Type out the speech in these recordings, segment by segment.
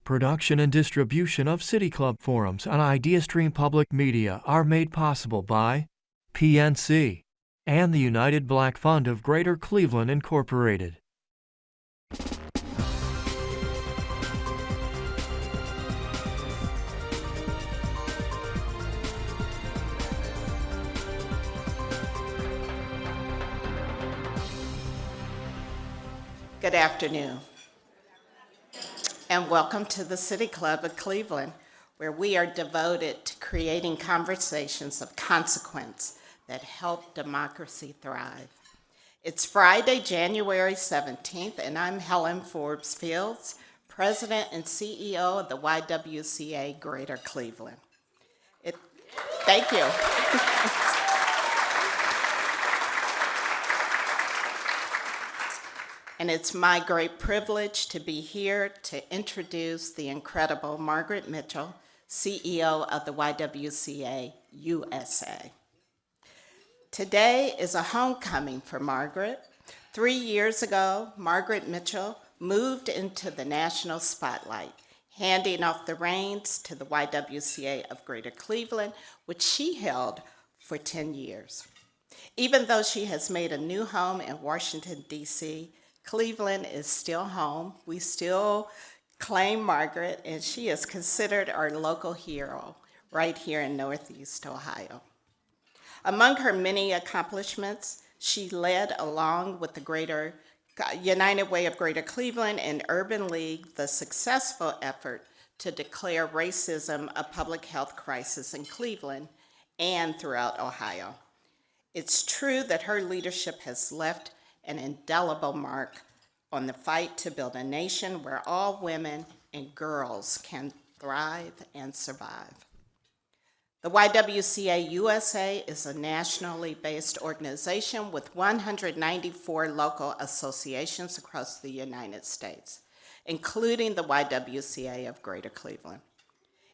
Production and distribution of City Club forums on IdeaStream Public Media are made possible by PNC and the United Black Fund of Greater Cleveland, Incorporated. Good afternoon, and welcome to the City Club of Cleveland, where we are devoted to creating conversations of consequence that help democracy thrive. It's Friday, January 17th, and I'm Helen Forbes Fields, President and CEO of the YWCA Greater Cleveland. Thank you. And it's my great privilege to be here to introduce the incredible Margaret Mitchell, CEO of the YWCA USA. Today is a homecoming for Margaret. 3 years ago, Margaret Mitchell moved into the national spotlight, handing off the reins to the YWCA of Greater Cleveland, which she held for 10 years. Even though she has made a new home in Washington, D.C., Cleveland is still home. We still claim Margaret, and she is considered our local hero right here in Northeast Ohio. Among her many accomplishments, she led, along with the Greater United Way of Greater Cleveland and Urban League, the successful effort to declare racism a public health crisis in Cleveland and throughout Ohio. It's true that her leadership has left an indelible mark on the fight to build a nation where all women and girls can thrive and survive. The YWCA USA is a nationally based organization with 194 local associations across the United States, including the YWCA of Greater Cleveland.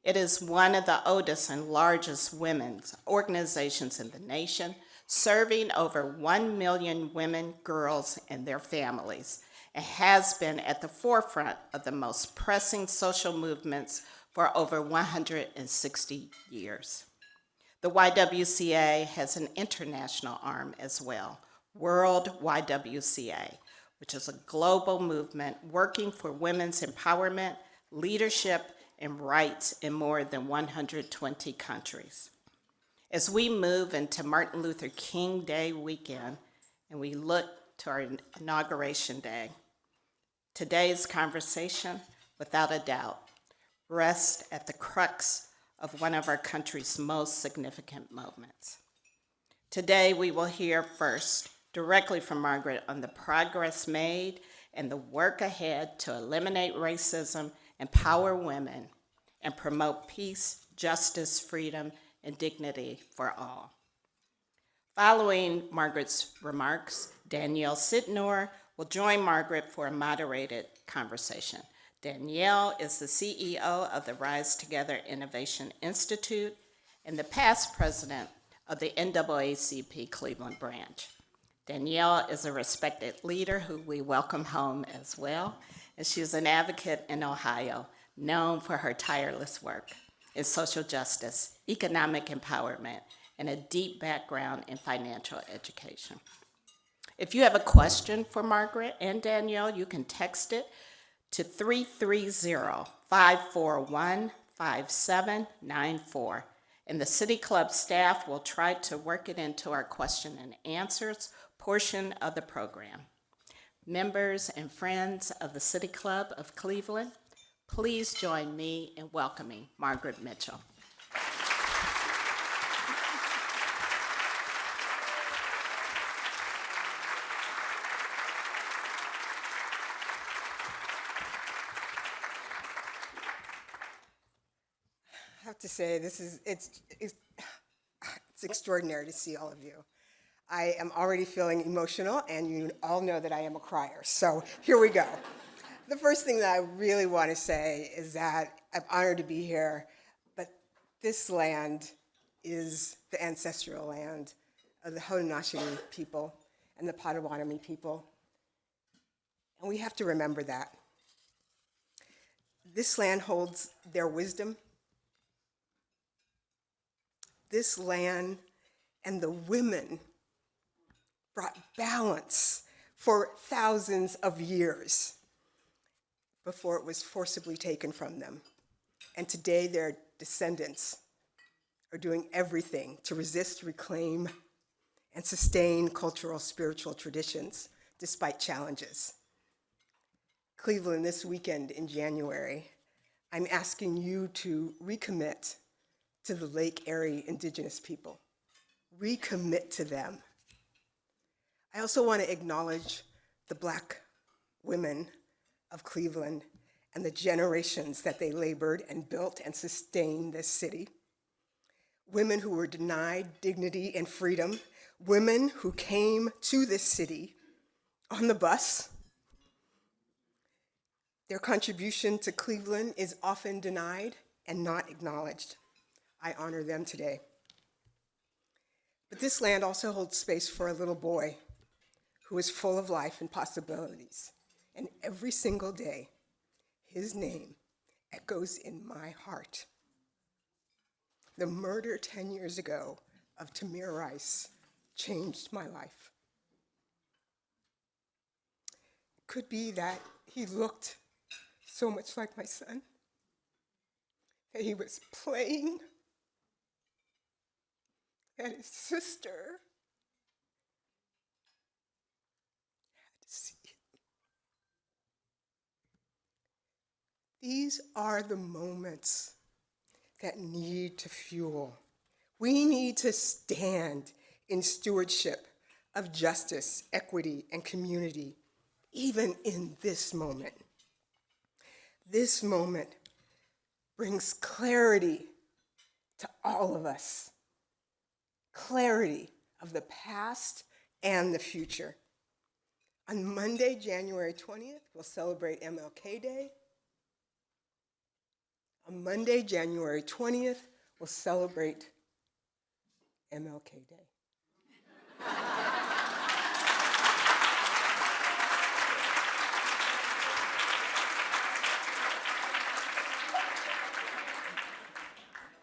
It is one of the oldest and largest women's organizations in the nation, serving over 1 million women, girls, and their families, and has been at the forefront of the most pressing social movements for over 160 years. The YWCA has an international arm as well, World YWCA, which is a global movement working for women's empowerment, leadership, and rights in more than 120 countries. As we move into Martin Luther King Day weekend and we look to our inauguration day, today's conversation, without a doubt, rests at the crux of one of our country's most significant moments. Today, we will hear first directly from Margaret on the progress made and the work ahead to eliminate racism, empower women, and promote peace, justice, freedom, and dignity for all. Following Margaret's remarks, Danielle Sitnor will join Margaret for a moderated conversation. Danielle is the CEO of the Rise Together Innovation Institute and the past president of the NAACP Cleveland branch. Danielle is a respected leader who we welcome home as well, and she is an advocate in Ohio, known for her tireless work in social justice, economic empowerment, and a deep background in financial education. If you have a question for Margaret and Danielle, you can text it to 330-541-5794. And the City Club staff will try to work it into our question and answers portion of the program. Members and friends of the City Club of Cleveland, please join me in welcoming Margaret Mitchell. I have to say, it's extraordinary to see all of you. I am already feeling emotional, and you all know that I am a crier, so here we go. The first thing that I really want to say is that I'm honored to be here, but this land is the ancestral land of the Haudenosaunee people and the Potawatomi people, and we have to remember that. This land holds their wisdom. This land and the women brought balance for thousands of years before it was forcibly taken from them. And today their descendants are doing everything to resist, reclaim, and sustain cultural, spiritual traditions despite challenges. Cleveland, this weekend in January, I'm asking you to recommit to the Lake Erie Indigenous people. Recommit to them. I also want to acknowledge the Black women of Cleveland and the generations that they labored and built and sustained this city. Women who were denied dignity and freedom, women who came to this city on the bus. Their contribution to Cleveland is often denied and not acknowledged. I honor them today. But this land also holds space for a little boy who is full of life and possibilities. And every single day, his name echoes in my heart. The murder 10 years ago of Tamir Rice changed my life. It could be that he looked so much like my son, that he was playing, that his sister had to see him. These are the moments that need to fuel. We need to stand in stewardship of justice, equity, and community, even in this moment. This moment brings clarity to all of us, clarity of the past and the future. On Monday, January 20th, we'll celebrate MLK Day. On Monday, January 20th, we'll celebrate MLK Day.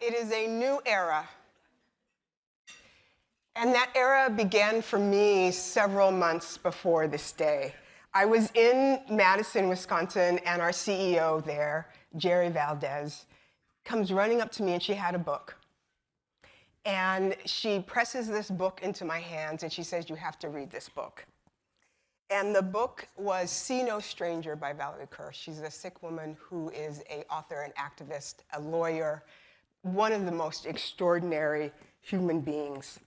It is a new era. And that era began for me several months before this day. I was in Madison, Wisconsin, and our CEO there, Jerry Valdez, comes running up to me, and she had a book. And she presses this book into my hands, and she says, "You have to read this book." And the book was See No Stranger by Valerie Kerr. She's a Sikh woman who is an author, an activist, a lawyer, one of the most extraordinary human beings.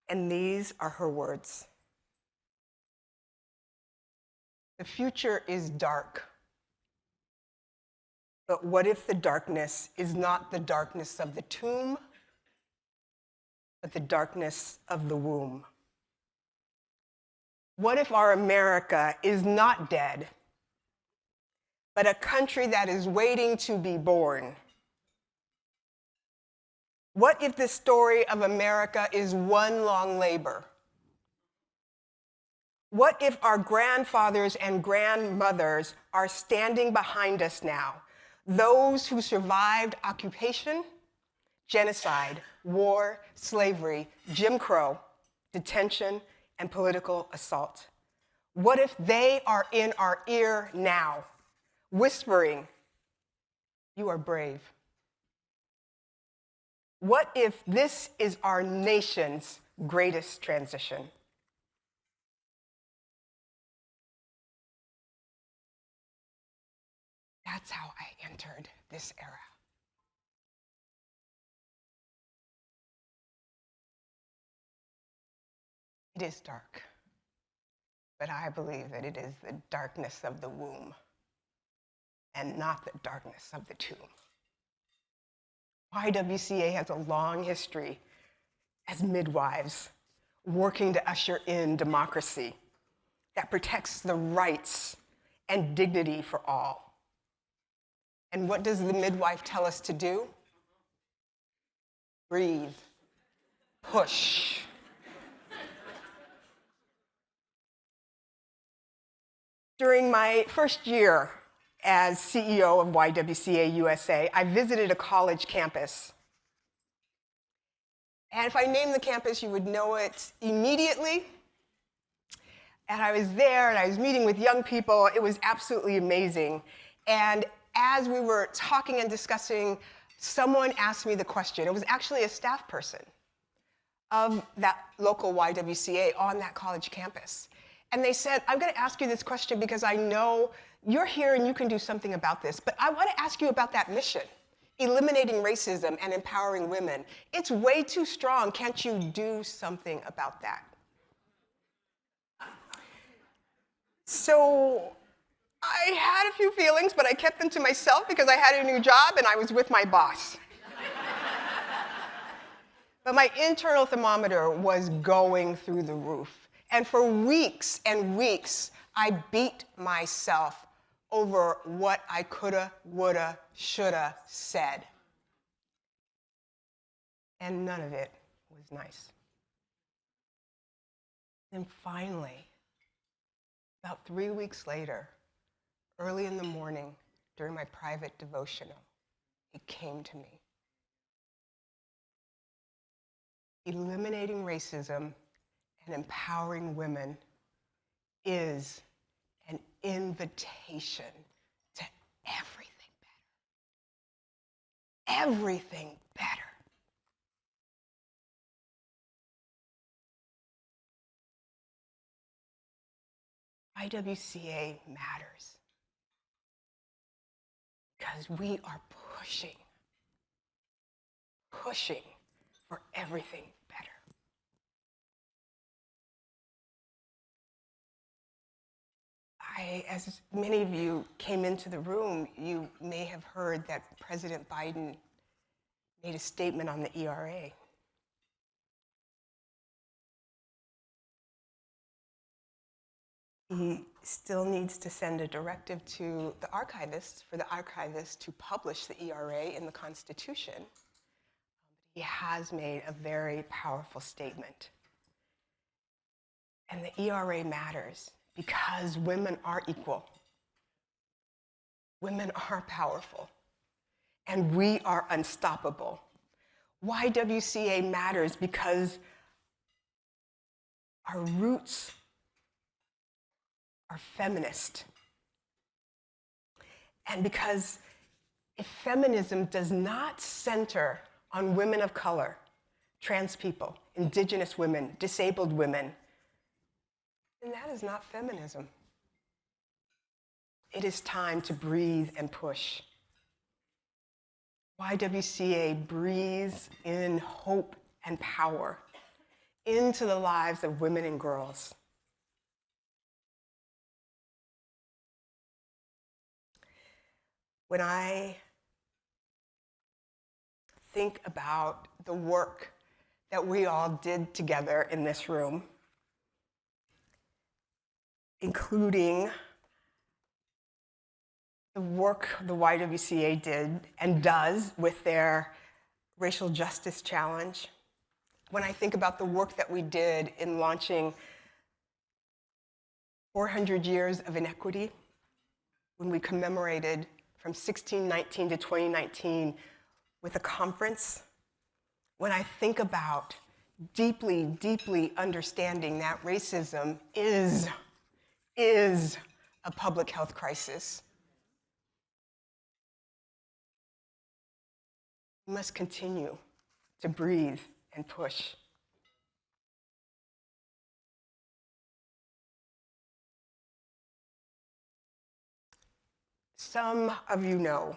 And these are her words. "The future is dark. But what if the darkness is not the darkness of the tomb, but the darkness of the womb? What if our America is not dead, but a country that is waiting to be born? What if the story of America is one long labor? What if our grandfathers and grandmothers are standing behind us now, those who survived occupation, genocide, war, slavery, Jim Crow, detention, and political assault? What if they are in our ear now, whispering, 'You are brave'? What if this is our nation's greatest transition? That's how I entered this era. It is dark, but I believe that it is the darkness of the womb and not the darkness of the tomb. YWCA has a long history as midwives working to usher in democracy that protects the rights and dignity for all. And what does the midwife tell us to do? Breathe, push. During my first year as CEO of YWCA USA, I visited a college campus. And if I named the campus, you would know it immediately. And I was there, and I was meeting with young people. It was absolutely amazing. And as we were talking and discussing, someone asked me the question. It was actually a staff person of that local YWCA on that college campus. And they said, I'm going to ask you this question because I know you're here and you can do something about this, but I want to ask you about that mission, eliminating racism and empowering women. It's way too strong. Can't you do something about that? So I had a few feelings, but I kept them to myself because I had a new job and I was with my boss. But my internal thermometer was going through the roof. And for weeks and weeks, I beat myself over what I coulda, woulda, shoulda said. And none of it was nice. And finally, about 3 weeks later, early in the morning, during my private devotional, it came to me. Eliminating racism and empowering women is an invitation to everything better. Everything better. YWCA matters because we are pushing for everything better. As many of you came into the room, you may have heard that President Biden made a statement on the ERA. He still needs to send a directive to the archivists for the archivists to publish the ERA in the Constitution. He has made a very powerful statement. And the ERA matters because women are equal. Women are powerful. And we are unstoppable. YWCA matters because our roots are feminist. And because if feminism does not center on women of color, trans people, indigenous women, disabled women, then that is not feminism. It is time to breathe and push. YWCA breathes in hope and power into the lives of women and girls. When I think about the work that we all did together in this room, including the work the YWCA did and does with their racial justice challenge, when I think about the work that we did in launching 400 years of inequity, when we commemorated from 1619 to 2019 with a conference, when I think about deeply, deeply understanding that racism is a public health crisis, we must continue to breathe and push. Some of you know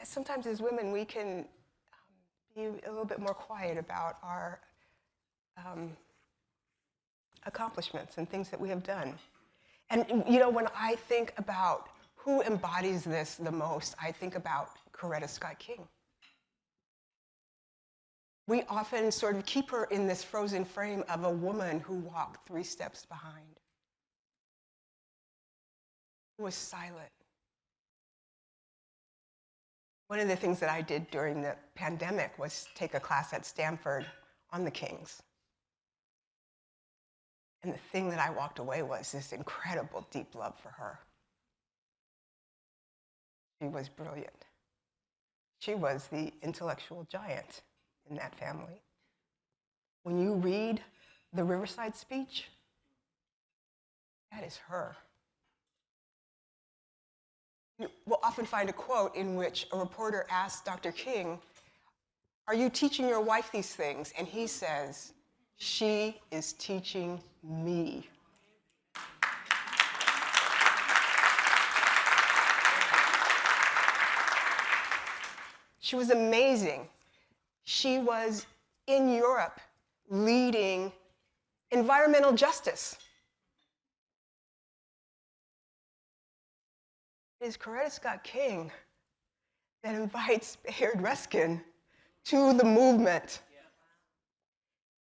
that sometimes as women we can be a little bit more quiet about our accomplishments and things that we have done. And when I think about who embodies this the most, I think about Coretta Scott King. We often sort of keep her in this frozen frame of a woman who walked 3 steps behind, who was silent. One of the things that I did during the pandemic was take a class at Stanford on the Kings. And the thing that I walked away was this incredible deep love for her. She was brilliant. She was the intellectual giant in that family. When you read the Riverside speech, that is her. You will often find a quote in which a reporter asks Dr. King, "Are you teaching your wife these things?" And he says, "She is teaching me." She was amazing. She was in Europe leading environmental justice. It is Coretta Scott King that invites Bayard Ruskin to the movement.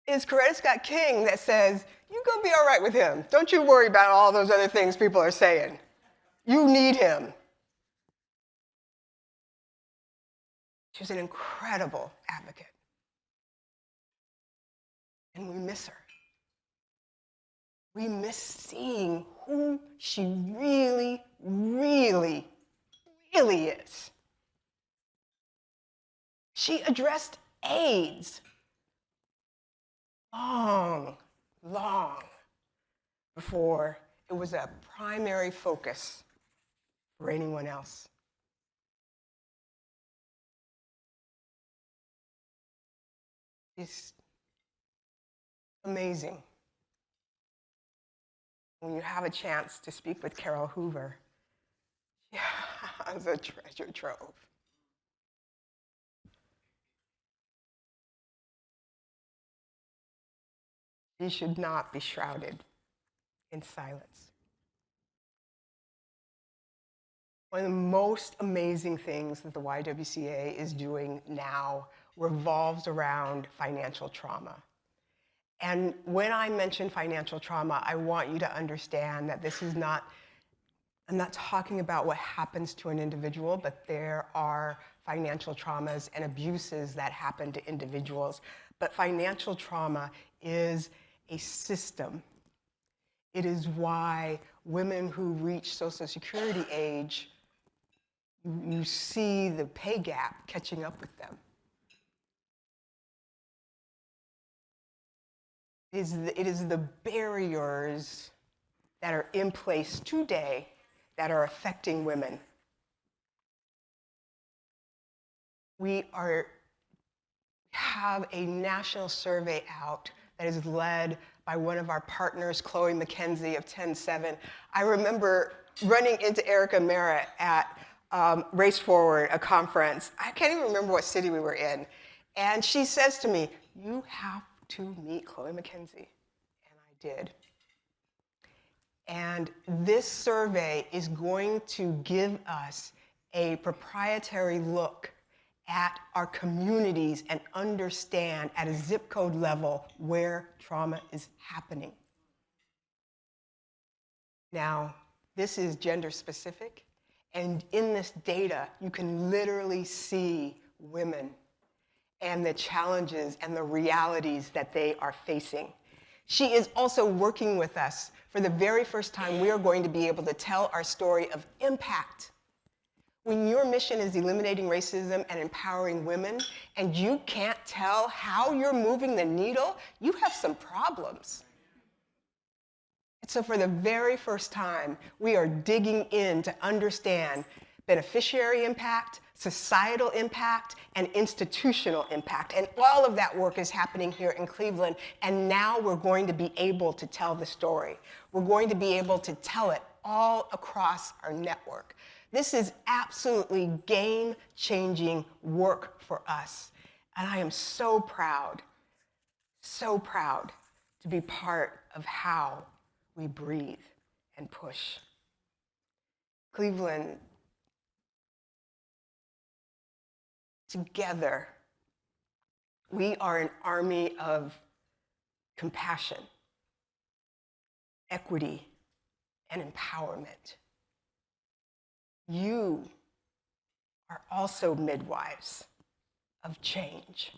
It is Coretta Scott King that says, "You're going to be all right with him. Don't you worry about all those other things people are saying. You need him." She was an incredible advocate. And we miss her. We miss seeing who she really, really, really is. She addressed AIDS long before it was a primary focus for anyone else. It's amazing when you have a chance to speak with Carol Hoover. She has a treasure trove. She should not be shrouded in silence. One of the most amazing things that the YWCA is doing now revolves around financial trauma. And when I mention financial trauma, I want you to understand that this is not, I'm not talking about what happens to an individual, but there are financial traumas and abuses that happen to individuals. But financial trauma is a system. It is why women who reach Social Security age, you see the pay gap catching up with them. It is the barriers that are in place today that are affecting women. We have a national survey out that is led by one of our partners, Chloe McKenzie of 10-7. I remember running into Erica Mara at Race Forward, a conference. I can't even remember what city we were in. And she says to me, "You have to meet Chloe McKenzie." And I did. And this survey is going to give us a proprietary look at our communities and understand at a zip code level where trauma is happening. Now, this is gender specific, and in this data, you can literally see women and the challenges and the realities that they are facing. She is also working with us. For the very first time, we are going to be able to tell our story of impact. When your mission is eliminating racism and empowering women, and you can't tell how you're moving the needle, you have some problems. And so for the very first time, we are digging in to understand beneficiary impact, societal impact, and institutional impact. And all of that work is happening here in Cleveland, and now we're going to be able to tell the story. We're going to be able to tell it all across our network. This is absolutely game-changing work for us. And I am so proud to be part of how we breathe and push. Cleveland, together, we are an army of compassion, equity, and empowerment. You are also midwives of change.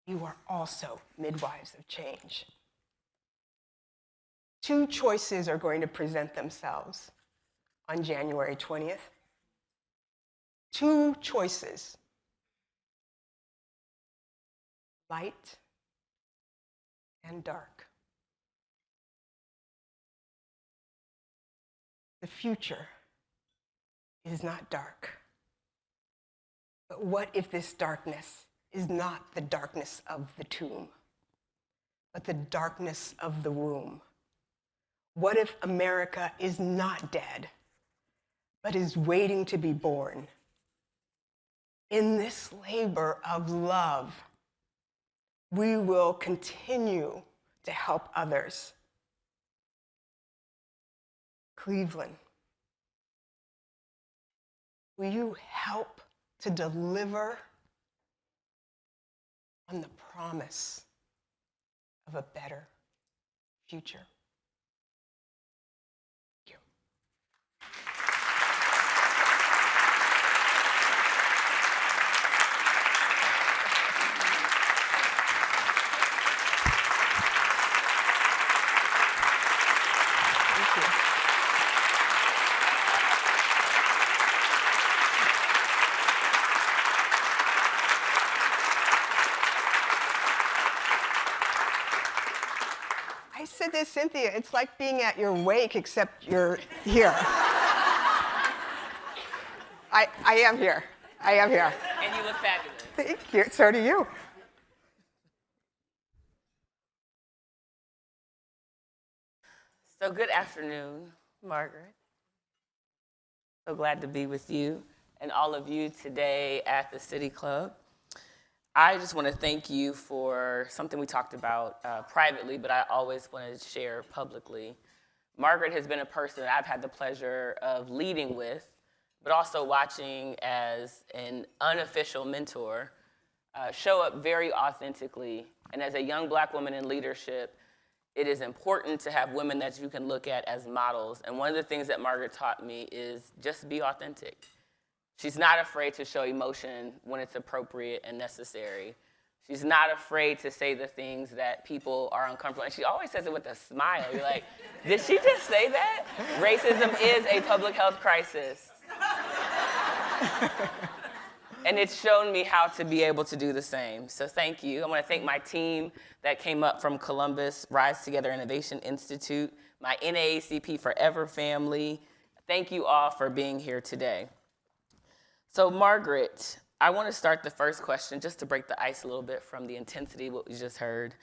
You are also midwives of change. Two choices are going to present themselves on January 20th. Two choices. Light and dark. The future is not dark. But what if this darkness is not the darkness of the tomb, but the darkness of the womb? What if America is not dead, but is waiting to be born? In this labor of love, we will continue to help others. Cleveland, will you help to deliver on the promise of a better future? Thank you. Thank you. I said this, Cynthia, it's like being at your wake, except you're here. I am here. I am here. And you look fabulous. Thank you. So do you. So good afternoon, Margaret. So glad to be with you and all of you today at the City Club. I just want to thank you for something we talked about privately, but I always want to share publicly. Margaret has been a person that I've had the pleasure of leading with, but also watching as an unofficial mentor show up very authentically. And as a young Black woman in leadership, it is important to have women that you can look at as models. And one of the things that Margaret taught me is just be authentic. She's not afraid to show emotion when it's appropriate and necessary. She's not afraid to say the things that people are uncomfortable. And she always says it with a smile. You're like, did she just say that? Racism is a public health crisis. And it's shown me how to be able to do the same. So thank you. I want to thank my team that came up from Columbus, Rise Together Innovation Institute, my NAACP Forever family. Thank you all for being here today. So Margaret, I want to start the first question just to break the ice a little bit from the intensity of what we just heard.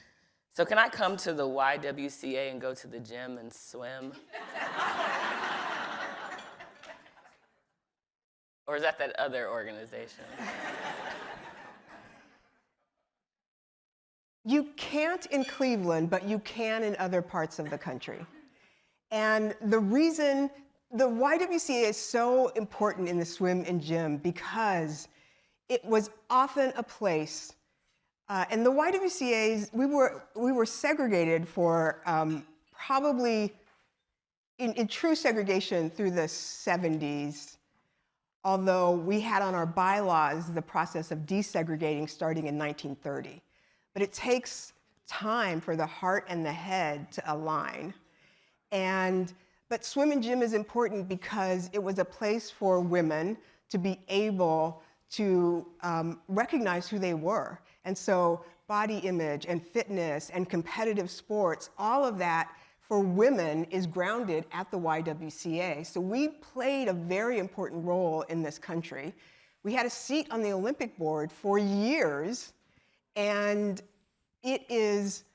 So can I come to the YWCA and go to the gym and swim? Or is that other organization? You can't in Cleveland, but you can in other parts of the country. And the reason the YWCA is so important in the swim and gym because it was often a place, and the YWCA's, we were segregated for probably in true segregation through the 70s, although we had on our bylaws the process of desegregating starting in 1930. But it takes time for the heart and the head to align. But swim and gym is important because it was a place for women to be able to recognize who they were. And so body image and fitness and competitive sports, all of that for women is grounded at the YWCA. So we played a very important role in this country. We had a seat on the Olympic board for years, and it is,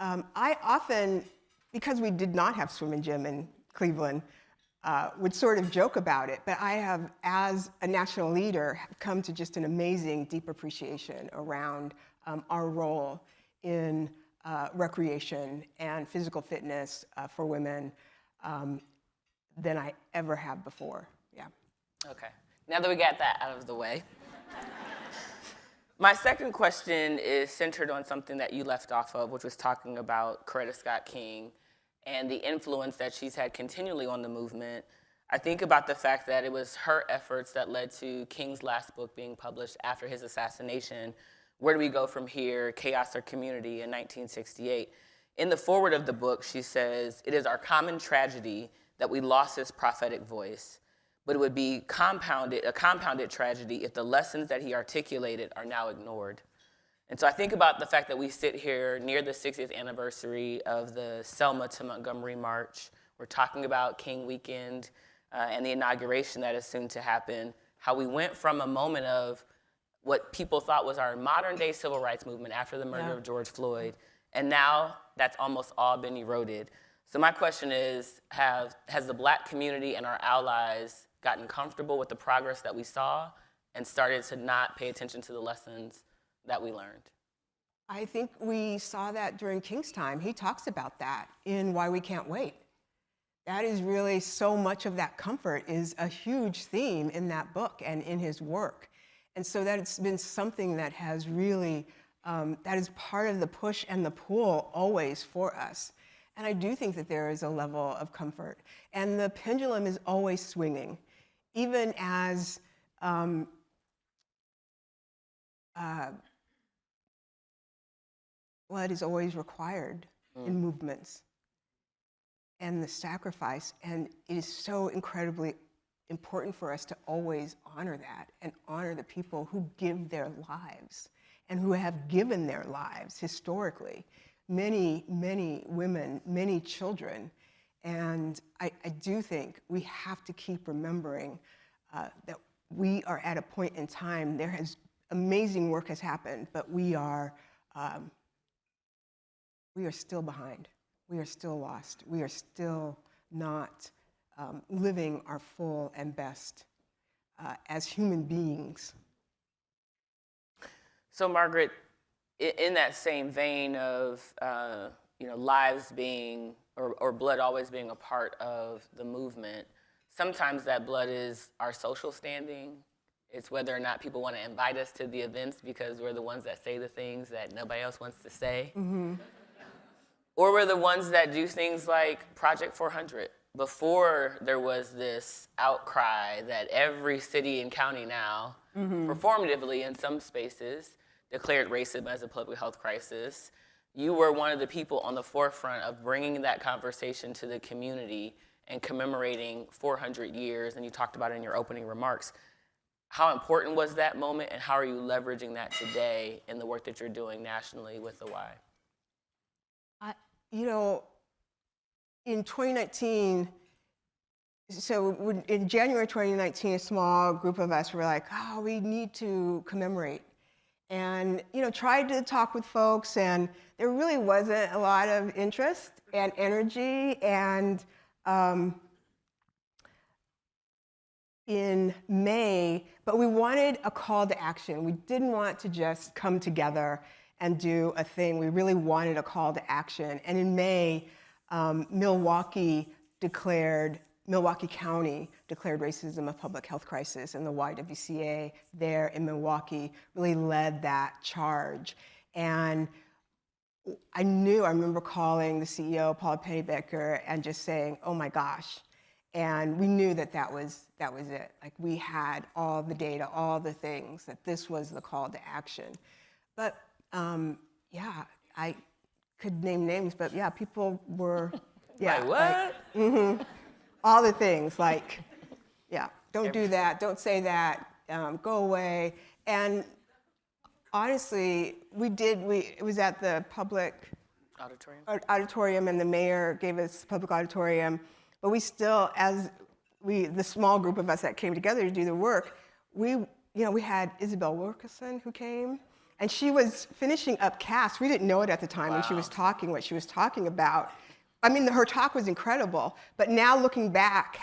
I often, because we did not have swim and gym in Cleveland, would sort of joke about it, but I have, as a national leader, come to just an amazing, deep appreciation around our role in recreation and physical fitness for women than I ever have before, yeah. Okay, now that we got that out of the way. My second question is centered on something that you left off of, which was talking about Coretta Scott King and the influence that she's had continually on the movement. I think about the fact that it was her efforts that led to King's last book being published after his assassination, Where Do We Go From Here? Chaos or Community in 1968. In the foreword of the book, she says, "It is our common tragedy that we lost his prophetic voice, but it would be a compounded tragedy if the lessons that he articulated are now ignored." And so I think about the fact that we sit here near the 60th anniversary of the Selma to Montgomery March. We're talking about King Weekend and the inauguration that is soon to happen, how we went from a moment of what people thought was our modern day civil rights movement after the murder of George Floyd, and now that's almost all been eroded. So my question is, has the Black community and our allies gotten comfortable with the progress that we saw and started to not pay attention to the lessons that we learned? I think we saw that during King's time. He talks about that in Why We Can't Wait. That is really, so much of that comfort is a huge theme in that book and in his work. And so that's been something that has really, that is part of the push and the pull always for us. And I do think that there is a level of comfort. And the pendulum is always swinging, even as blood is always required in movements, and the sacrifice. And it is so incredibly important for us to always honor that and honor the people who give their lives and who have given their lives historically. Many, many women, many children. And I do think we have to keep remembering that we are at a point in time, amazing work has happened, but we are still behind. We are still lost. We are still not living our full and best as human beings. So Margaret, in that same vein of lives being, or blood always being a part of the movement, sometimes that blood is our social standing. It's whether or not people want to invite us to the events because we're the ones that say the things that nobody else wants to say. Mm-hmm. Or we're the ones that do things like Project 400. Before there was this outcry that every city and county now, performatively in some spaces, declared racism as a public health crisis, you were one of the people on the forefront of bringing that conversation to the community and commemorating 400 years, and you talked about it in your opening remarks. How important was that moment, and how are you leveraging that today in the work that you're doing nationally with the Y? In 2019, in January 2019, a small group of us were like, we need to commemorate. And, tried to talk with folks, and there really wasn't a lot of interest and energy. And in May, but we wanted a call to action. We didn't want to just come together and do a thing. We really wanted a call to action. And in May, Milwaukee County declared racism a public health crisis, and the YWCA there in Milwaukee really led that charge. And I remember calling the CEO, Paula Pennybaker, and just saying, oh my gosh. And we knew that was it. Like, we had all the data, all the things, that this was the call to action. But I could name names, but people were, like what? All the things, don't do that, don't say that, go away. And honestly, it was at the public auditorium, and the mayor gave us public auditorium, but we still, the small group of us that came together to do the work, we had Isabel Wilkerson who came, and she was finishing up CAST. We didn't know it at the time when she was talking, what she was talking about. I mean, her talk was incredible, but now looking back,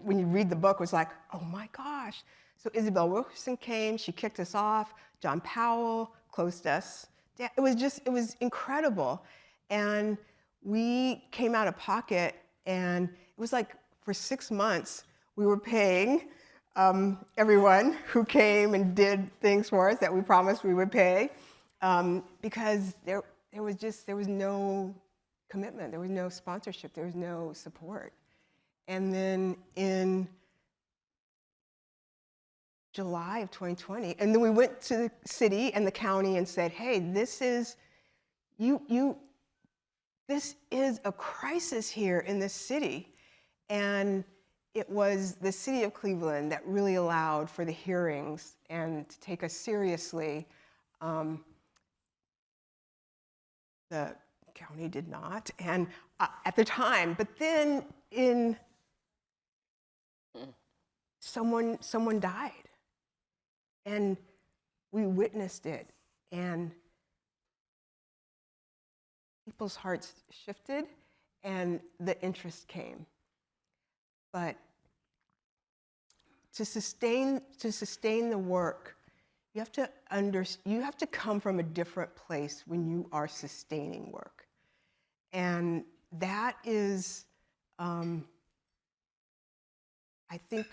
when you read the book, was like, oh my gosh. So Isabel Wilkerson came, she kicked us off, John Powell closed us. It was incredible. And we came out of pocket, and it was like for 6 months, we were paying everyone who came and did things for us that we promised we would pay, because there was no commitment, there was no sponsorship, there was no support. And then in July of 2020, and then we went to the city and the county and said, hey, this this is a crisis here in this city. And it was the city of Cleveland that really allowed for the hearings and to take us seriously. The county did not, and at the time, but then someone died, and we witnessed it, and people's hearts shifted, and the interest came. But to sustain the work, you have to come from a different place when you are sustaining work. And that is, I think,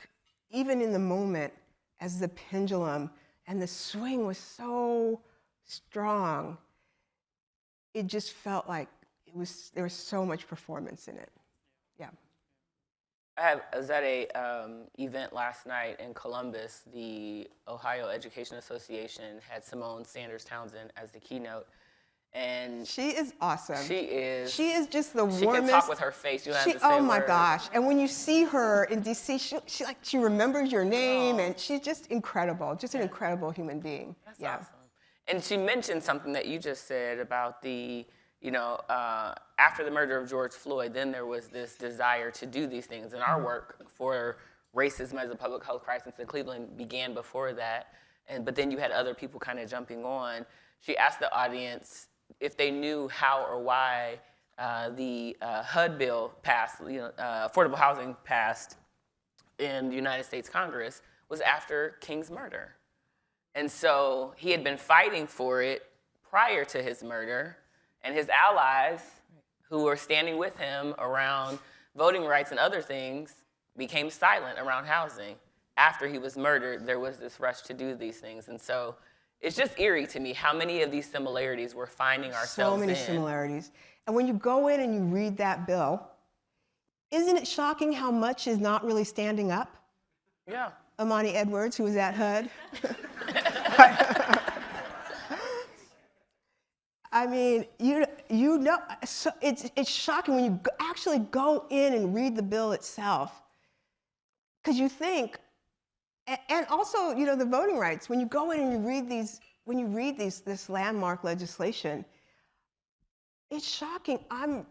even in the moment, as the pendulum and the swing was so strong, it just felt like there was so much performance in it. Yeah. I was at a event last night in Columbus. The Ohio Education Association had Simone Sanders Townsend as the keynote. And she is awesome. She is just the warmest. She can talk with her face. You don't have to say oh my words. gosh. And when you see her in DC, she remembers your name, and she's just incredible. Just an incredible human being. That's awesome. And she mentioned something that you just said about the, after the murder of George Floyd, then there was this desire to do these things. And our work for racism as a public health crisis in Cleveland began before that. But then you had other people kind of jumping on. She asked the audience if they knew how or why the HUD bill passed, affordable housing passed in the United States Congress, was after King's murder. And so he had been fighting for it prior to his murder, and his allies, who were standing with him around voting rights and other things, became silent around housing. After he was murdered, there was this rush to do these things. And so it's just eerie to me how many of these similarities we're finding ourselves in. So many similarities. And when you go in and you read that bill, isn't it shocking how much is not really standing up? Yeah. Amani Edwards, who was at HUD. I mean, so it's shocking when you actually go in and read the bill itself, because you think, and also, the voting rights. When you go in and you read this landmark legislation, it's shocking. I'm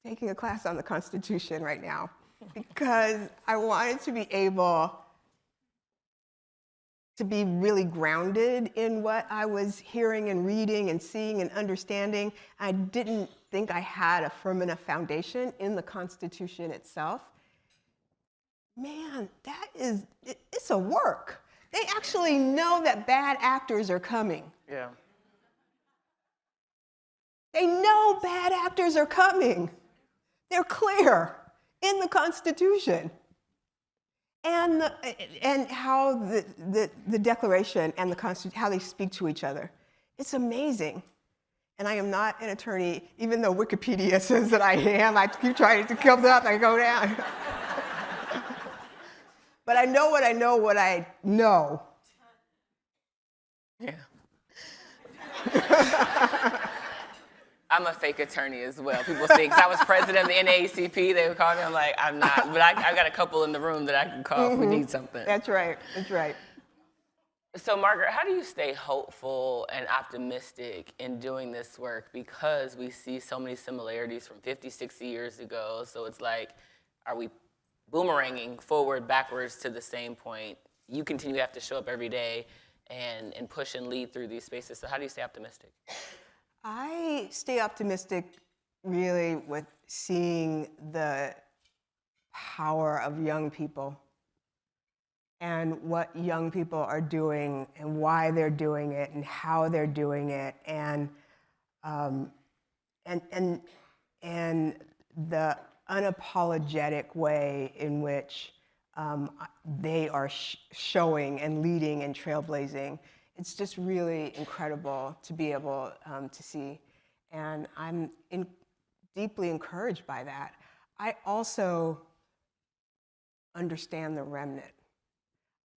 taking a class on the Constitution right now because I wanted to be able to be really grounded in what I was hearing and reading and seeing and understanding. I didn't think I had a firm enough foundation in the Constitution itself. Man, it's a work. They actually know that bad actors are coming. Yeah. They know bad actors are coming. They're clear in the Constitution. And how the Declaration and the Constitution, how they speak to each other. It's amazing. And I am not an attorney, even though Wikipedia says that I am. I keep trying to come up, I go down. But I know what I know. Yeah. I'm a fake attorney as well. People think, 'cause I was president of the NAACP, they would call me. I'm like, I'm not. But I've got a couple in the room that I can call if we need something. That's right. That's right. So, Margaret, how do you stay hopeful and optimistic in doing this work? Because we see so many similarities from 50, 60 years ago. So it's like, are we boomeranging forward, backwards to the same point? You continue to have to show up every day and push and lead through these spaces. So how do you stay optimistic? I stay optimistic really with seeing the power of young people and what young people are doing and why they're doing it and how they're doing it, and the unapologetic way in which they are showing and leading and trailblazing. It's just really incredible to be able to see, and I'm deeply encouraged by that. I also understand the remnant.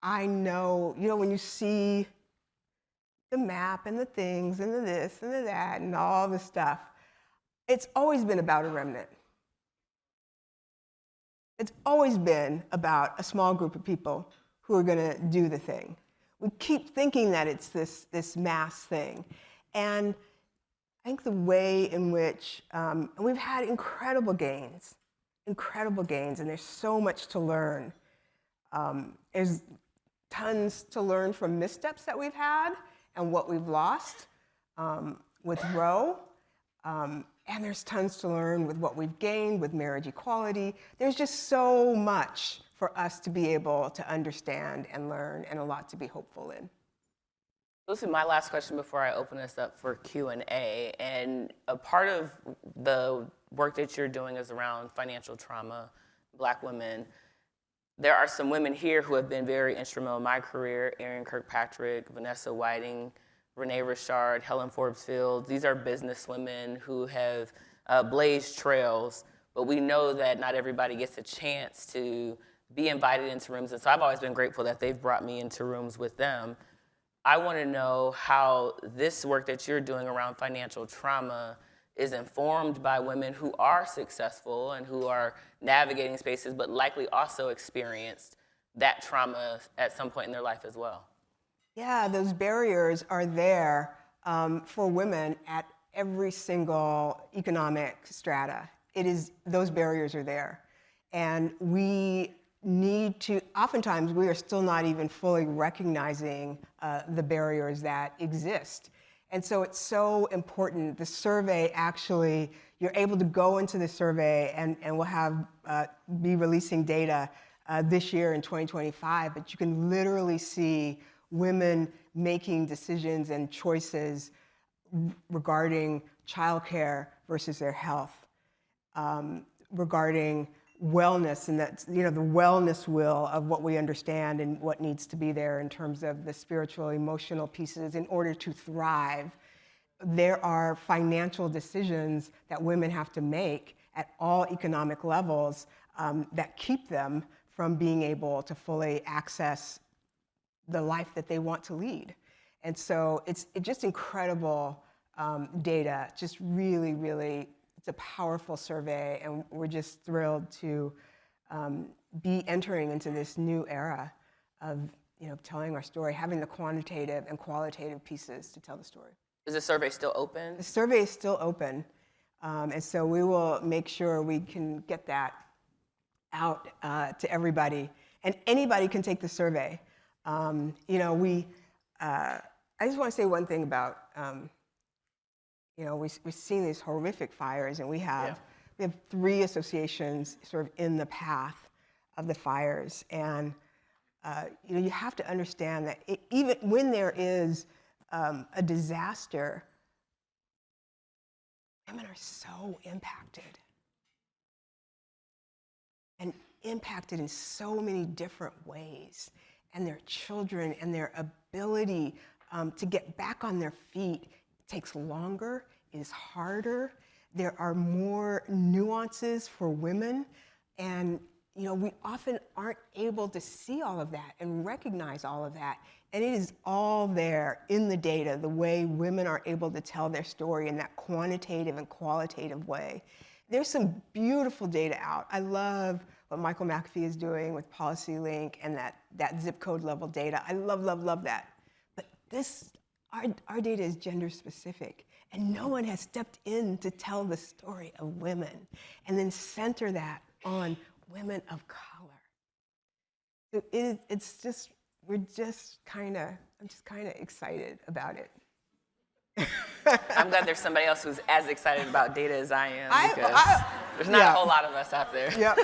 I know, when you see the map and the things and the this and the that and all the stuff, It's always been about a remnant. It's always been about a small group of people who are going to do the thing. We keep thinking that it's this mass thing. And I think the way in which we've had incredible gains, and there's so much to learn. There's tons to learn from missteps that we've had and what we've lost with Roe. And there's tons to learn with what we've gained with marriage equality. There's just so much for us to be able to understand and learn, and a lot to be hopeful in. This is my last question before I open this up for Q&A. And a part of the work that you're doing is around financial trauma, Black women. There are some women here who have been very instrumental in my career: Erin Kirkpatrick, Vanessa Whiting, Renee Richard, Helen Forbes Fields. These are businesswomen who have blazed trails, but we know that not everybody gets a chance to be invited into rooms. And so I've always been grateful that they've brought me into rooms with them. I want to know how this work that you're doing around financial trauma is informed by women who are successful and who are navigating spaces, but likely also experienced that trauma at some point in their life as well. Yeah, those barriers are there for women at every single economic strata. Those barriers are there. And we need to, oftentimes we are still not even fully recognizing the barriers that exist. And so it's so important. The survey actually, you're able to go into the survey, and we'll have be releasing data this year in 2025, but you can literally see women making decisions and choices regarding childcare versus their health, regarding wellness, and that's, the wellness wheel of what we understand and what needs to be there in terms of the spiritual, emotional pieces in order to thrive. There are financial decisions that women have to make at all economic levels that keep them from being able to fully access the life that they want to lead. And so it's just incredible data, just really, really, it's a powerful survey, and we're just thrilled to be entering into this new era of telling our story, having the quantitative and qualitative pieces to tell the story. Is the survey still open? The survey is still open, and so we will make sure we can get that out to everybody, and anybody can take the survey. I just want to say one thing about, we've seen these horrific fires, and we have 3 associations sort of in the path of the fires. And, you have to understand that even when there is a disaster, women are so impacted. And impacted in so many different ways. And their children and their ability to get back on their feet takes longer, is harder. There are more nuances for women, and we often aren't able to see all of that and recognize all of that. And it is all there in the data, the way women are able to tell their story in that quantitative and qualitative way. There's some beautiful data out. I love what Michael McAfee is doing with PolicyLink and that zip code level data. I love, love, love that. But our data is gender specific, and no one has stepped in to tell the story of women and then center that on women of color. So it's just, I'm just kind of excited about it. I'm glad there's somebody else who's as excited about data as I am, because there's not a whole lot of us out there. Yep.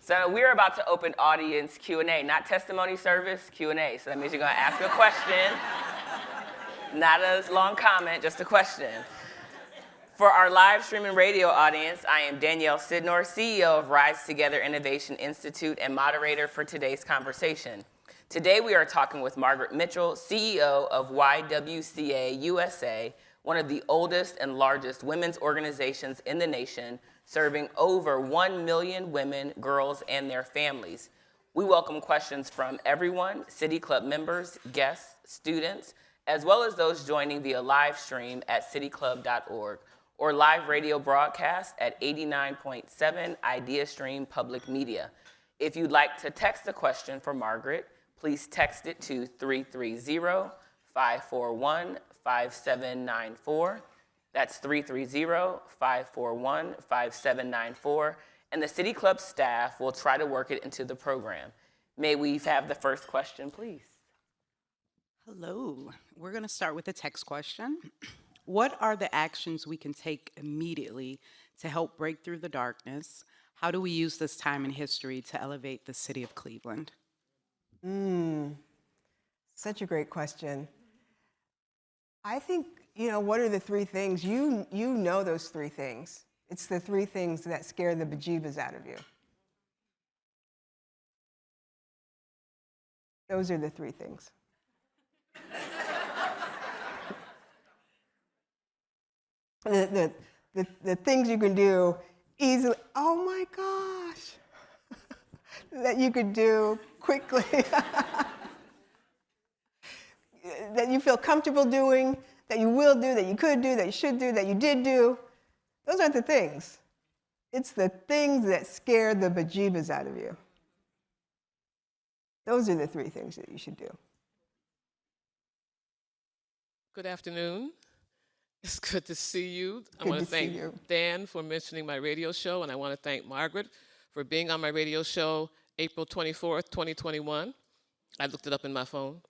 So we're about to open audience Q&A, not testimony service, Q&A. So that means you're going to ask a question, not a long comment, just a question. For our live streaming radio audience, I am Danielle Sidnor, CEO of Rise Together Innovation Institute and moderator for today's conversation. Today we are talking with Margaret Mitchell, CEO of YWCA USA, one of the oldest and largest women's organizations in the nation, serving over 1 million women, girls, and their families. We welcome questions from everyone, City Club members, guests, students, as well as those joining via live stream at cityclub.org, or live radio broadcast at 89.7 IdeaStream Public Media. If you'd like to text a question for Margaret, please text it to 330-541-5794. That's 330-541-5794. And the City Club staff will try to work it into the program. May we have the first question, please? Hello. We're going to start with a text question. What are the actions we can take immediately to help break through the darkness? How do we use this time in history to elevate the city of Cleveland? Such a great question. I think, what are the three things? You know those three things. It's the three things that scare the bejeebas out of you. Those are the three things. The things you can do easily, oh my gosh, that you could do quickly, that you feel comfortable doing, that you will do, that you could do, that you should do, that you did do. Those aren't the things. It's the things that scare the bejeebas out of you. Those are the three things that you should do. Good afternoon. It's good to see you. I Good want to to see thank you. Dan for mentioning my radio show, and I want to thank Margaret for being on my radio show April 24th, 2021. I looked it up in my phone.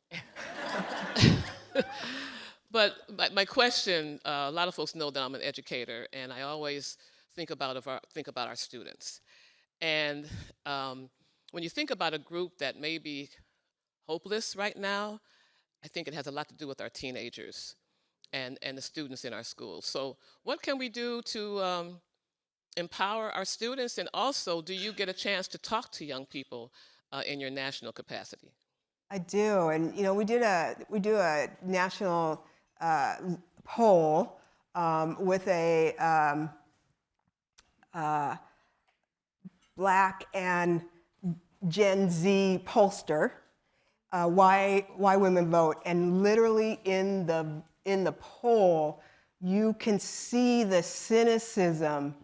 But my question, a lot of folks know that I'm an educator, and I always think about our students. And when you think about a group that may be hopeless right now, I think it has a lot to do with our teenagers and the students in our schools. So what can we do to empower our students? And also, do you get a chance to talk to young people in your national capacity? I do, and we do a national poll with a Black and Gen Z pollster, why women vote, and literally in the poll, you can see the cynicism.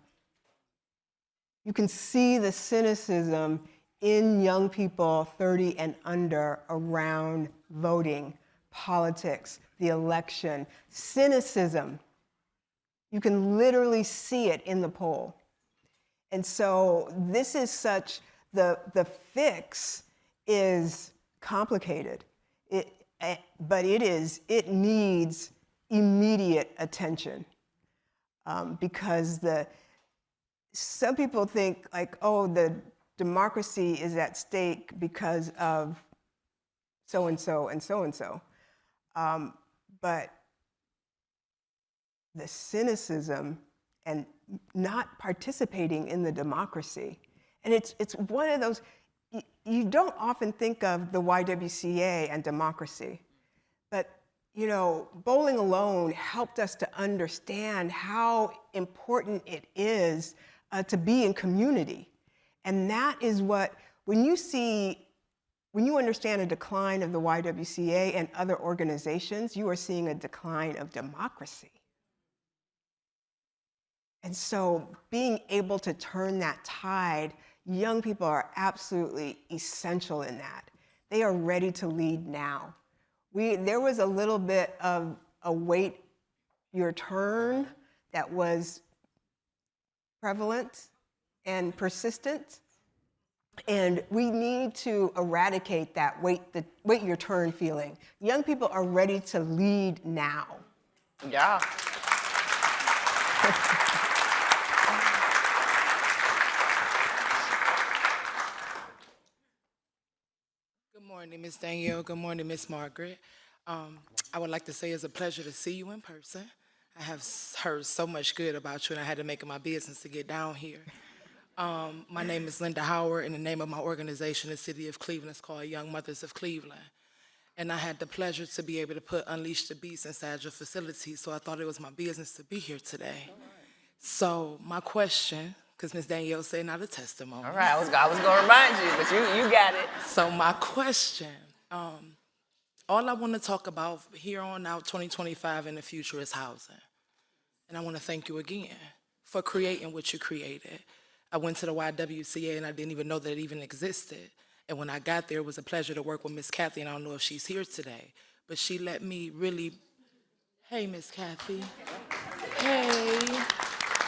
You can see the cynicism in young people 30 and under around voting, politics, the election. Cynicism. You can literally see it in the poll. And so this is the fix is complicated, but it needs immediate attention because some people think like, oh, the democracy is at stake because of so-and-so and so-and-so. But the cynicism and not participating in the democracy, and it's one of those, you don't often think of the YWCA and democracy, but Bowling Alone helped us to understand how important it is to be in community. And that is what, when you understand a decline of the YWCA and other organizations, you are seeing a decline of democracy. And so being able to turn that tide, young people are absolutely essential in that. They are ready to lead now. There was a little bit of a wait your turn that was prevalent and persistent. And we need to eradicate that wait your turn feeling. Young people are ready to lead now. Yeah. Good morning, Ms. Danielle. Good morning, Ms. Margaret. I would like to say it's a pleasure to see you in person. I have heard so much good about you, and I had to make it my business to get down here. My name is Linda Howard, and the name of my organization, the City of Cleveland, is called Young Mothers of Cleveland. And I had the pleasure to be able to put Unleash the Beast inside your facility, so I thought it was my business to be here today. So my question, because Ms. Danielle said not a testimony. All right, I was going to remind you, but you got it. So my question, all I want to talk about here on out 2025 in the future is housing. And I want to thank you again for creating what you created. I went to the YWCA and I didn't even know that it even existed. And when I got there, it was a pleasure to work with Miss Kathy, and I don't know if she's here today, but she let me really, hey, Miss Kathy. Hey,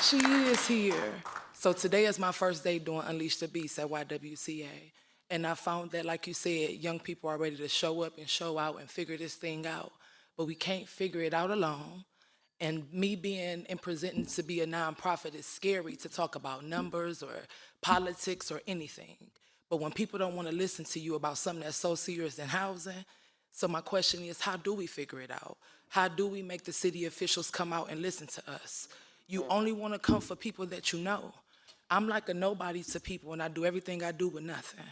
she is here. So today is my first day doing Unleash the Beast at YWCA. And I found that, like you said, young people are ready to show up and show out and figure this thing out. But we can't figure it out alone. And me being and presenting to be a nonprofit is scary to talk about numbers or politics or anything. But when people don't want to listen to you about something that's so serious than housing, so my question is, how do we figure it out? How do we make the city officials come out and listen to us? You only want to come for people that you know. I'm like a nobody to people, and I do everything I do with nothing.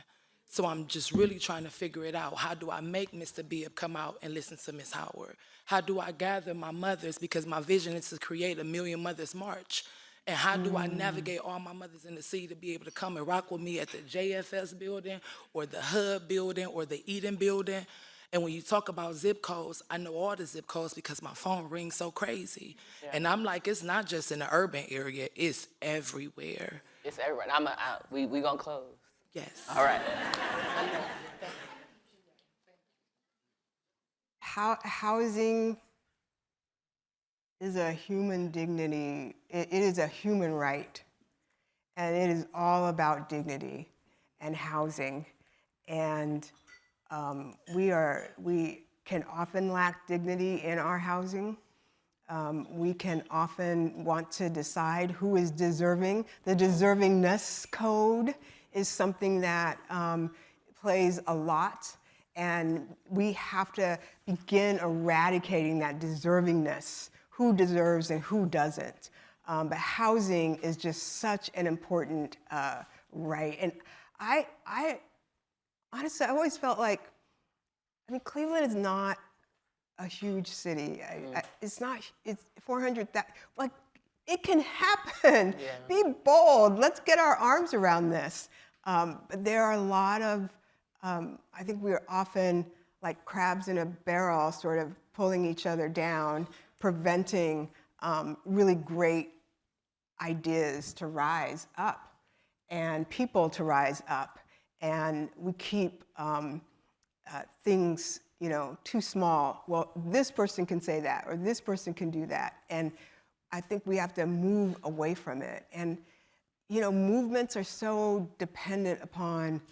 So I'm just really trying to figure it out. How do I make Mr. Bibb come out and listen to Ms. Howard? How do I gather my mothers? Because my vision is to create a Million Mothers March. And how do I navigate all my mothers in the city to be able to come and rock with me at the JFS building or the HUB building or the Eden building? And when you talk about zip codes, I know all the zip codes because my phone rings so crazy. Yeah. And I'm like, it's not just in the urban area, it's everywhere. It's everywhere. We gonna close. Yes. All right. Housing is a human dignity. It is a human right. And it is all about dignity and housing. And we can often lack dignity in our housing. We can often want to decide who is deserving. The deservingness code is something that plays a lot, and we have to begin eradicating that deservingness, who deserves and who doesn't. But housing is just such an important right. And I honestly, I always felt like, Cleveland is not a huge city. It's 400,000, like, it can happen. Yeah. Be bold, let's get our arms around this. But there are a lot of, I think we're often like crabs in a barrel, sort of pulling each other down, preventing really great ideas to rise up and people to rise up. And we keep things, too small. Well, this person can say that, or this person can do that. And I think we have to move away from it. And, movements are so dependent upon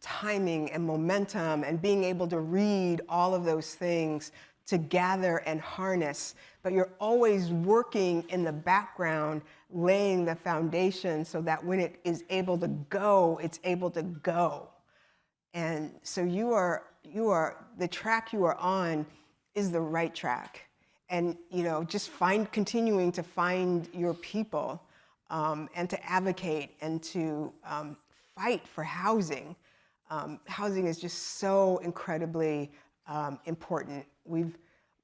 timing and momentum and being able to read all of those things to gather and harness. But you're always working in the background, laying the foundation so that when it is able to go, it's able to go. And so the track you are on is the right track. And, just continuing to find your people and to advocate and to fight for housing. Housing is just so incredibly important. We've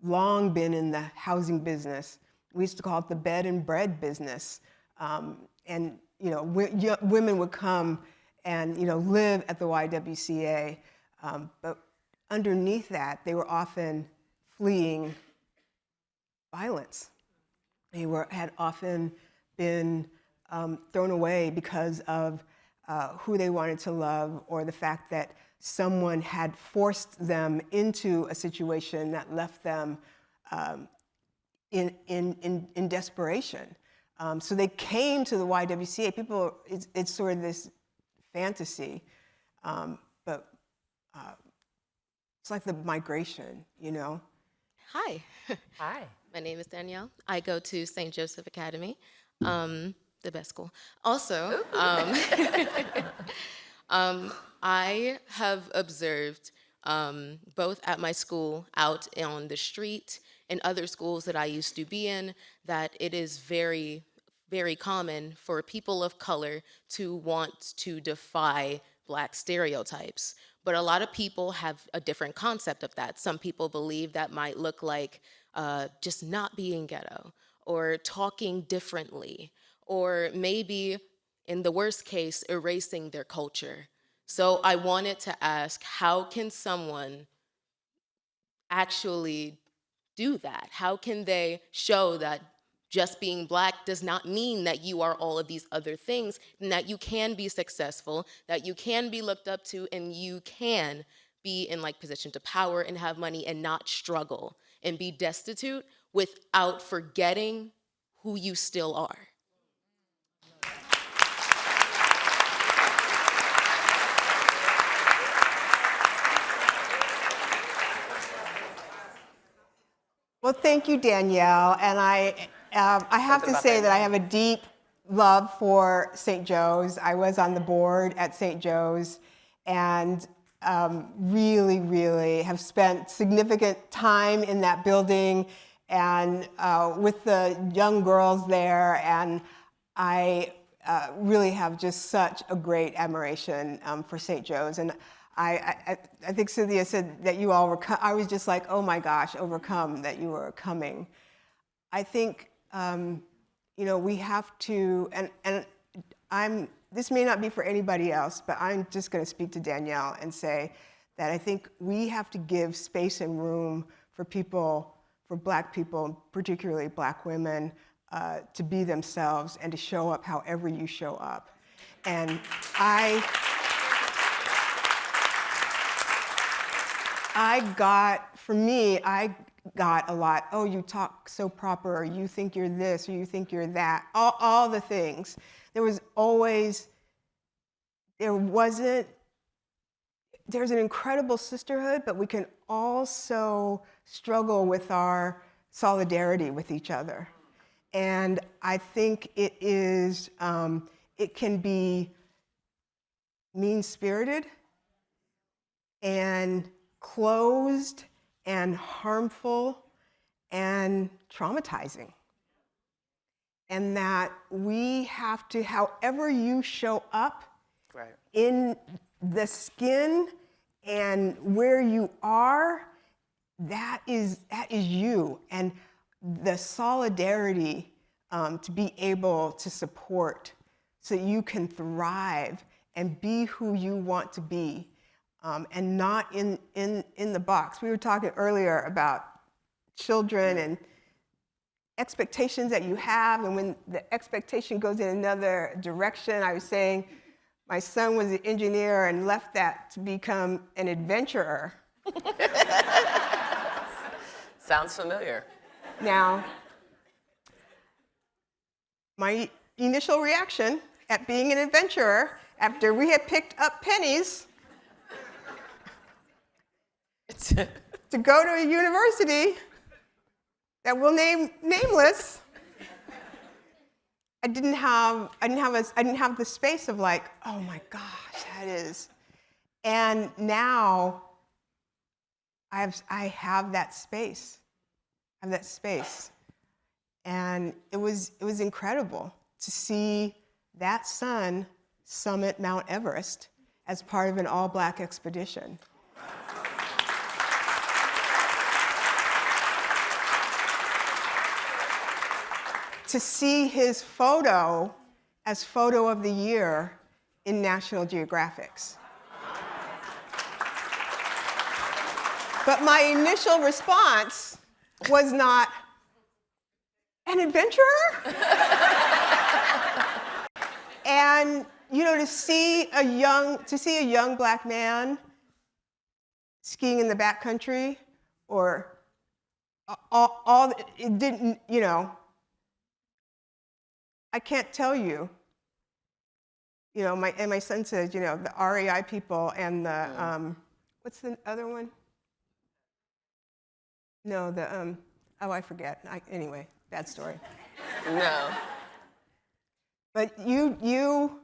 long been in the housing business. We used to call it the bed and bread business. And, women would come and, live at the YWCA. But underneath that, they were often fleeing violence. They had often been thrown away because of who they wanted to love, or the fact that someone had forced them into a situation that left them in desperation. So they came to the YWCA. People, it's sort of this fantasy, but it's like the migration, Hi. Hi. My name is Danielle. I go to St. Joseph Academy, the best school. Also, I have observed both at my school, out on the street, and other schools that I used to be in, that it is very, very common for people of color to want to defy Black stereotypes. But a lot of people have a different concept of that. Some people believe that might look like just not being ghetto, or talking differently, or maybe, in the worst case, erasing their culture. So I wanted to ask, how can someone actually do that? How can they show that Just being Black does not mean that you are all of these other things, and that you can be successful, that you can be looked up to, and you can be in like positions of power and have money and not struggle and be destitute without forgetting who you still are. Well, thank you, Danielle. And I have to say that I have a deep love for St. Joe's. I was on the board at St. Joe's and really, really have spent significant time in that building and with the young girls there. And I really have just such a great admiration for St. Joe's. And I think Cynthia said that you all were, I was just like, oh my gosh, overcome that you were coming. I think, we have to, and this may not be for anybody else, but I'm just gonna speak to Danielle and say that I think we have to give space and room for people, for Black people, particularly Black women, to be themselves and to show up however you show up. And I got a lot, oh, you talk so proper, or you think you're this, or you think you're that, all the things. There's an incredible sisterhood, but we can also struggle with our solidarity with each other. And I think it can be mean-spirited and closed and harmful and traumatizing. And that we have to, however you show up in the skin and where you are, that is you. And the solidarity to be able to support so you can thrive and be who you want to be. And not in the box. We were talking earlier about children and expectations that you have, and when the expectation goes in another direction. I was saying my son was an engineer and left that to become an adventurer. Sounds familiar. Now, my initial reaction at being an adventurer, after we had picked up pennies, to go to a university that will name nameless, I didn't have the space of like, oh my gosh, that is. And now I have that space. I have that space. And it was incredible to see that son summit Mount Everest as part of an all-Black expedition. To see his photo as photo of the year in National Geographic's. But my initial response was not, an adventurer? And to see a young Black man skiing in the backcountry, or it didn't, I can't tell you. My son says, the REI people and the, what's the other one? No, I forget. Anyway, bad story. No. But you,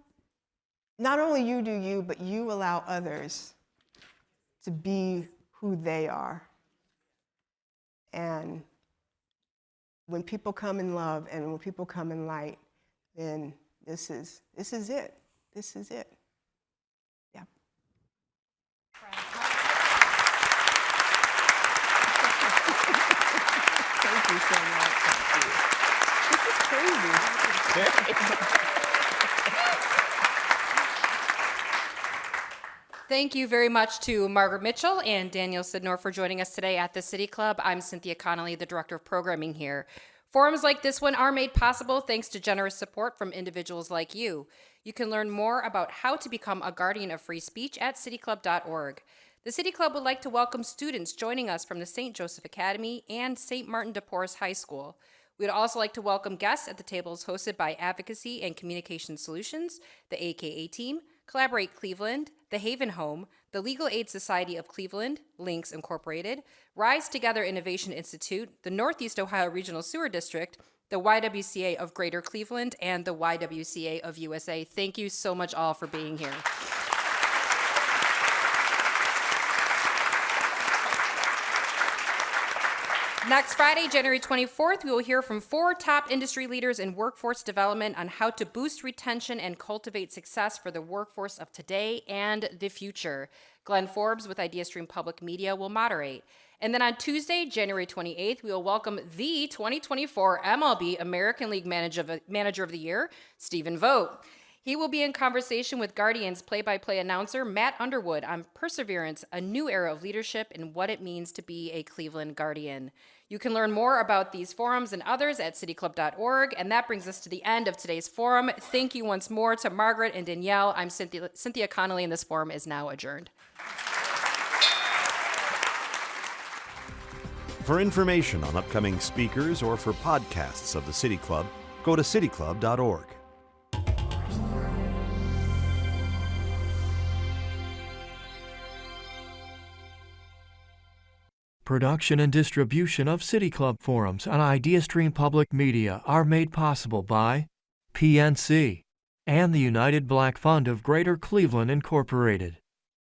not only you do you, but you allow others to be who they are. And when people come in love and when people come in light, then this is it. This is it. Yeah. Thank you so much. This is crazy. Thank you very much to Margaret Mitchell and Danielle Sidnor for joining us today at the City Club. I'm Cynthia Connolly, the Director of Programming here Forums like this one are made possible thanks to generous support from individuals like you. You can learn more about how to become a guardian of free speech at cityclub.org. The City Club would like to welcome students joining us from the St. Joseph Academy and St. Martin de Porres High School. We would also like to welcome guests at the tables hosted by Advocacy and Communication Solutions, the AKA team, Collaborate Cleveland, the Haven Home, the Legal Aid Society of Cleveland, Links Incorporated, Rise Together Innovation Institute, the Northeast Ohio Regional Sewer District, the YWCA of Greater Cleveland, and the YWCA of USA. Thank you so much all for being here. Next Friday, January 24th, we will hear from 4 top industry leaders in workforce development on how to boost retention and cultivate success for the workforce of today and the future. Glenn Forbes with IdeaStream Public Media will moderate. And then on Tuesday, January 28th, we will welcome the 2024 MLB American League Manager of the Year, Stephen Vogt. He will be in conversation with Guardians play-by-play announcer Matt Underwood on Perseverance, a new era of leadership and what it means to be a Cleveland Guardian. You can learn more about these forums and others at cityclub.org, and that brings us to the end of today's forum. Thank you once more to Margaret and Danielle. I'm Cynthia Connolly, and this forum is now adjourned. For information on upcoming speakers or for podcasts of the City Club, go to cityclub.org. Production and distribution of City Club forums on IdeaStream Public Media are made possible by PNC and the United Black Fund of Greater Cleveland, Incorporated.